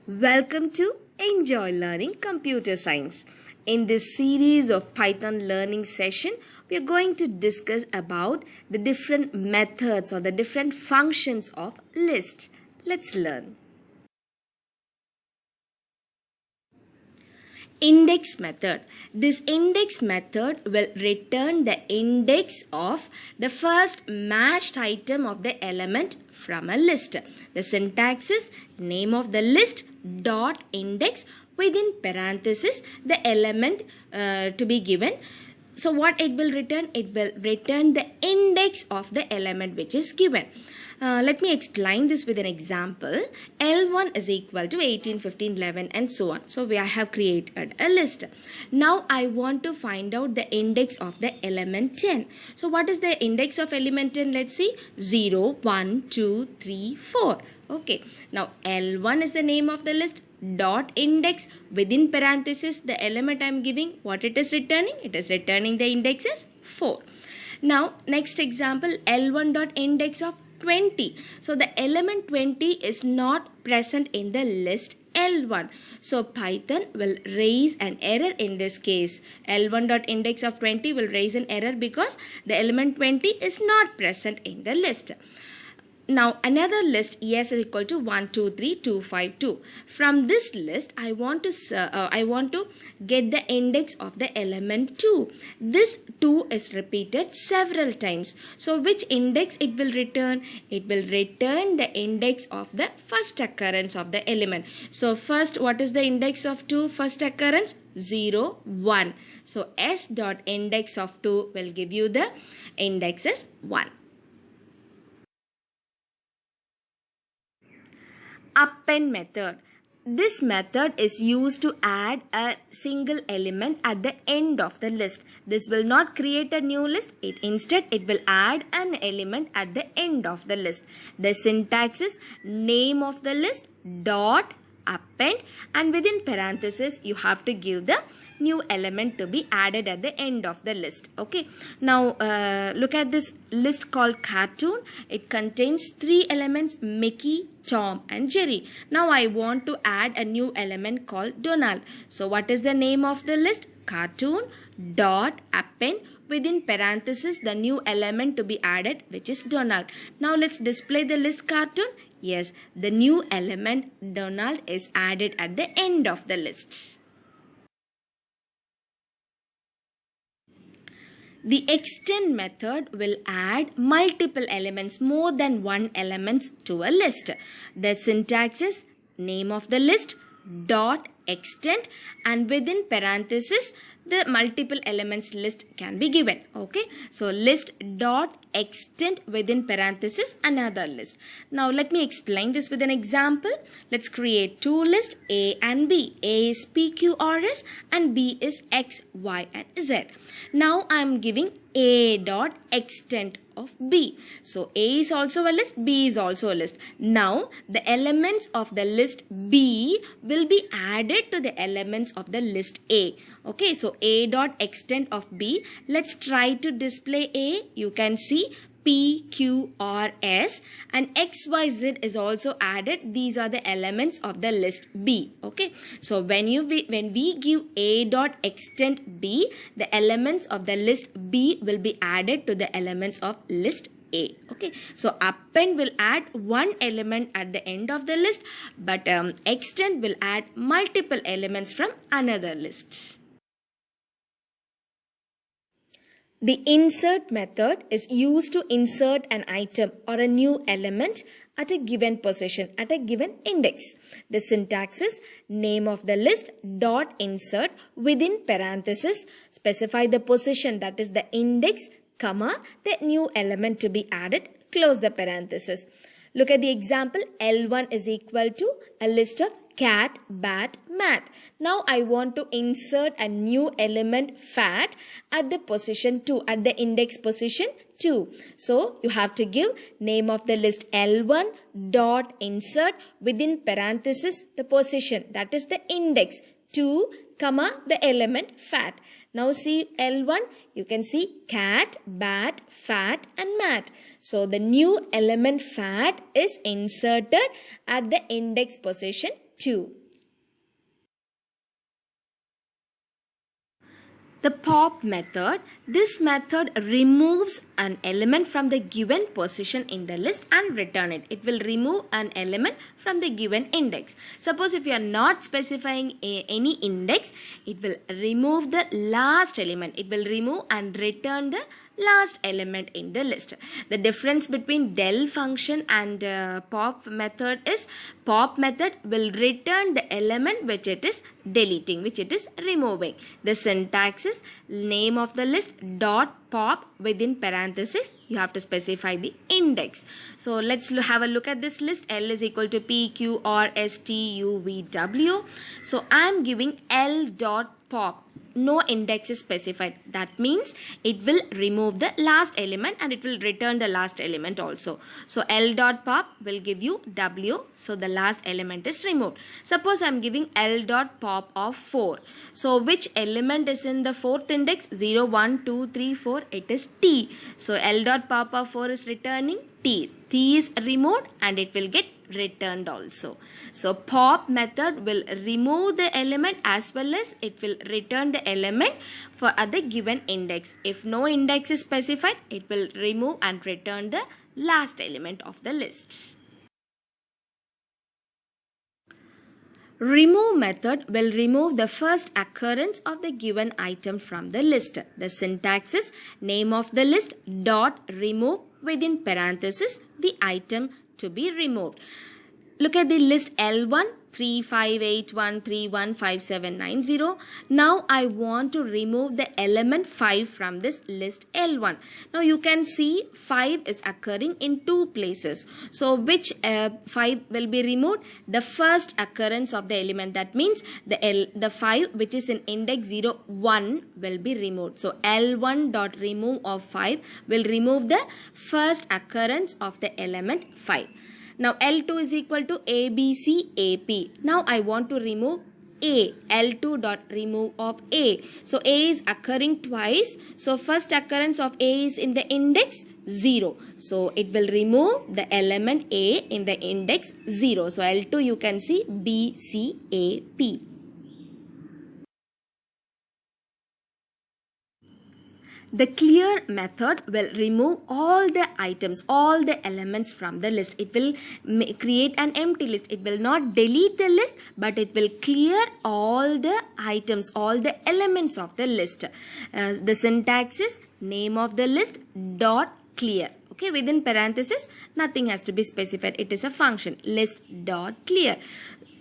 Welcome to Enjoy Learning Computer Science. In this series of Python learning session, we are going to discuss about the different methods or the different functions of list. Let's learn. Index method. This index method will return the index of the first matched item of the element from a list. The syntax is name of the list dot index within parenthesis the element to be given. So what it will return? It will return the index of the element which is given. Let me explain this with an example. L1 is equal to 18, 15, 11 and so on. So we have created a list. Now I want to find out the index of the element 10. So what is the index of element 10? Let's see. 0, 1, 2, 3, 4. Okay. Now L1 is the name of the list. Dot index within parenthesis the element I am giving. What it is returning? It is returning the index as 4. Now next example, L1 dot index of 20. So the element 20 is not present in the list L1. So Python will raise an error in this case. L1 dot index of 20 will raise an error because the element 20 is not present in the list. Now another list S is equal to 1, 2, 3, 2, 5, 2. From this list I want to get the index of the element 2. This 2 is repeated several times. So which index it will return? It will return the index of the first occurrence of the element. So first, what is the index of 2 first occurrence? 0, 1. So S dot index of 2 will give you the index as 1. Append method. This method is used to add a single element at the end of the list. This will not create a new list. Instead, it will add an element at the end of the list. The syntax is name of the list dot append, and within parenthesis you have to give the new element to be added at the end of the list. Okay. Now look at this list called cartoon. It contains 3 elements: Mickey, Tom and Jerry. Now I want to add a new element called Donald. So what is the name of the list? Cartoon dot append within parenthesis the new element to be added, which is Donald. Now let's display the list cartoon. Yes, the new element Donald is added at the end of the list. The extend method will add multiple elements, more than one elements to a list. The syntax is name of the list dot extend, and within parenthesis the multiple elements list can be given. Okay, so list dot extend within parenthesis another list. Now let me explain this with an example. Let's create 2 lists, A and B. A is P, Q, R, S and B is X, Y and Z. Now I am giving A dot extend of B. So A is also a list, B is also a list. Now the elements of the list B will be added to the elements of the list A. Okay, so A dot extend of B. Let's try to display A. You can see P, Q, R, S and X, Y, Z is also added. These are the elements of the list B. Okay, so when we give A dot extend B, the elements of the list B will be added to the elements of list A. Okay, so append will add one element at the end of the list, but extend will add multiple elements from another list. The insert method is used to insert an item or a new element at a given position, at a given index. The syntax is name of the list dot insert within parenthesis, specify the position, that is the index, comma, the new element to be added, close the parenthesis. Look at the example. L1 is equal to a list of cat, bat, mat. Now I want to insert a new element fat at the position 2, at the index position 2. So you have to give name of the list L1 dot insert within parenthesis the position, that is the index 2, comma the element fat. Now see L1, you can see cat, bat, fat and mat. So the new element fat is inserted at the index position 2. The pop method. This method removes an element from the given position in the list and return it. It will remove an element from the given index. Suppose if you are not specifying any index, it will remove the last element. It will remove and return the last element in the list. The difference between del function and pop method is pop method will return the element which it is deleting, which it is removing. The syntax is name of the list dot pop within parenthesis. You have to specify the index. So let's have a look at this list. L is equal to P, Q, R, S, T, U, V, W. So I am giving L dot pop. No index is specified. That means it will remove the last element and it will return the last element also. So L dot pop will give you W. So the last element is removed. Suppose I am giving L dot pop of 4. So which element is in the fourth index? 0, 1, 2, 3, 4. It is T. So L dot pop of 4 is returning T. T is removed and it will get returned also. So pop method will remove the element as well as it will return the element for other given index. If no index is specified, it will remove and return the last element of the list. Remove method will remove the first occurrence of the given item from the list. The syntax is name of the list dot remove within parenthesis the item to be removed. Look at the list L1 3581315790. Now I want to remove the element 5 from this list L1. Now you can see 5 is occurring in two places. So which 5 will be removed? The first occurrence of the element. That means the 5 which is in index 0, 1 will be removed. So L1 dot remove of 5 will remove the first occurrence of the element 5. Now L2 is equal to ABC AP. Now I want to remove A. L2 dot remove of A. So A is occurring twice. So first occurrence of A is in the index 0. So it will remove the element A in the index 0. So L2 you can see B, C, A, P. The clear method will remove all the items, all the elements from the list. It will create an empty list. It will not delete the list, but it will clear all the items, all the elements of the list. The syntax is name of the list dot clear. Okay, within parenthesis, nothing has to be specified. It is a function, list dot clear.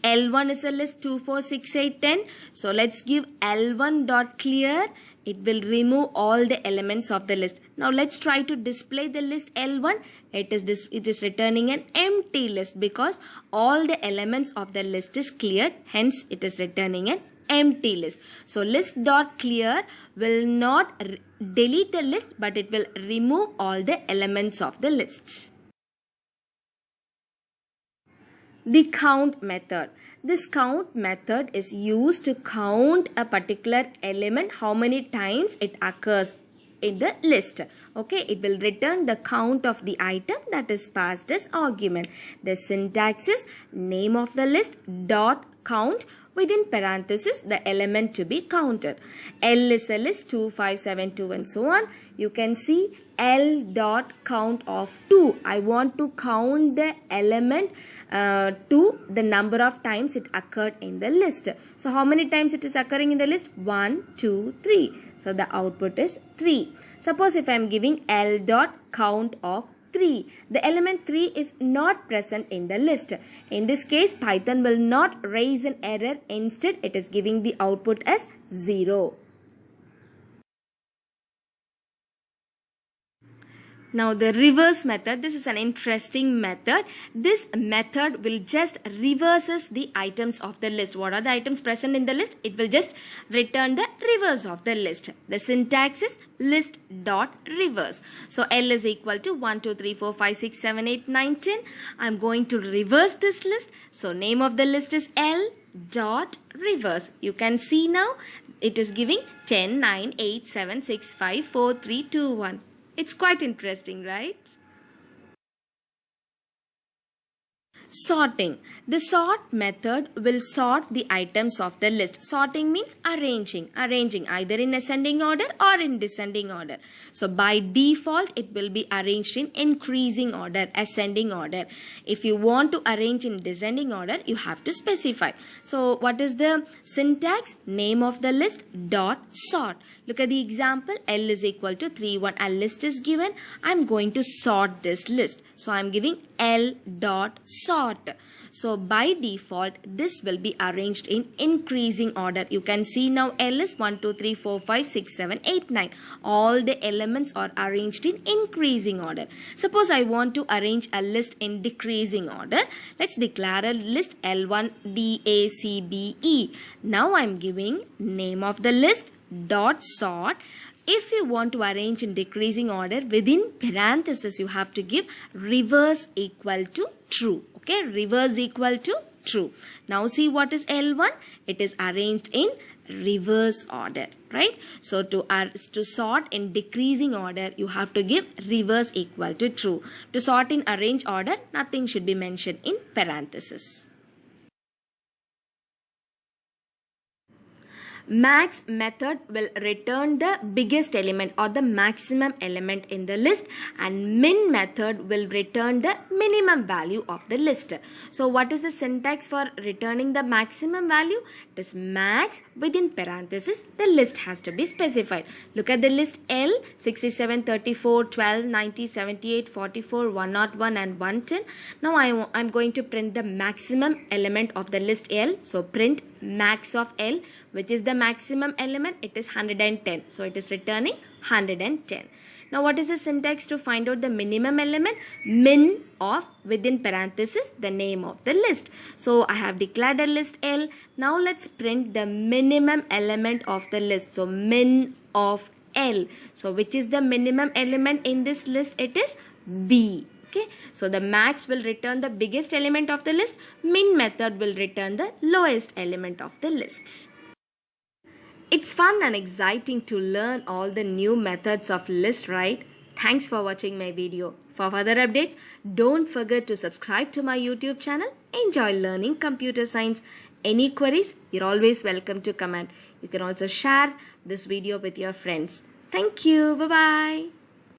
L1 is a list 2, 4, 6, 8, 10. So let's give L1 dot clear. It will remove all the elements of the list. Now let's try to display the list L1. It is returning an empty list because all the elements of the list is cleared. Hence it is returning an empty list. So list dot clear will not delete the list, but it will remove all the elements of the list. The count method. This count method is used to count a particular element, how many times it occurs in the list. Okay, it will return the count of the item that is passed as argument. The syntax is name of the list dot count within parenthesis the element to be counted. L is a list 2, 5, 7, 2 and so on. You can see L dot count of 2. I want to count the element to the number of times it occurred in the list. So how many times it is occurring in the list? 1, 2, 3. So the output is 3. Suppose if I am giving L dot count of 3. The element 3 is not present in the list. In this case, Python will not raise an error. Instead, it is giving the output as 0. Now the reverse method, this is an interesting method. This method will just reverses the items of the list. What are the items present in the list? It will just return the reverse of the list. The syntax is list dot reverse. So L is equal to 1, 2, 3, 4, 5, 6, 7, 8, 9, 10. I'm going to reverse this list. So name of the list is L dot reverse. You can see now it is giving 10, 9, 8, 7, 6, 5, 4, 3, 2, 1. It's quite interesting, right? Sorting. The sort method will sort the items of the list. Sorting means arranging either in ascending order or in descending order. So by default it will be arranged in increasing order, ascending order. If you want to arrange in descending order, you have to specify. So what is the syntax? Name of the list dot sort. Look at the example. L is equal to 3, 1. A list is given. I'm going to sort this list. So I'm giving L dot sort. So by default, this will be arranged in increasing order. You can see now L is 1, 2, 3, 4, 5, 6, 7, 8, 9. All the elements are arranged in increasing order. Suppose I want to arrange a list in decreasing order. Let's declare a list L1 D A C B E. Now I'm giving name of the list dot sort. If you want to arrange in decreasing order, within parentheses you have to give reverse equal to true. Okay, reverse equal to true. Now see what is L1? It is arranged in reverse order, right? So to sort in decreasing order, you have to give reverse equal to true. To sort in arrange order, nothing should be mentioned in parentheses. Max method will return the biggest element or the maximum element in the list, and min method will return the minimum value of the list. So what is the syntax for returning the maximum value? It is max within parenthesis. The list has to be specified. Look at the list L 67, 34, 12, 90, 78, 44, 101 and 110. Now I'm going to print the maximum element of the list L. So print max of L, which is the maximum element. It is 110. So it is returning 110. Now what is the syntax to find out the minimum element? Min of within parenthesis the name of the list. So I have declared a list L. Now let's print the minimum element of the list. So min of L. So which is the minimum element in this list? It is B. Okay, so the max will return the biggest element of the list. Min method will return the lowest element of the list. It's fun and exciting to learn all the new methods of list, right? Thanks for watching my video. For further updates, don't forget to subscribe to my YouTube channel. Enjoy learning computer science. Any queries, you're always welcome to comment. You can also share this video with your friends. Thank you. Bye-bye.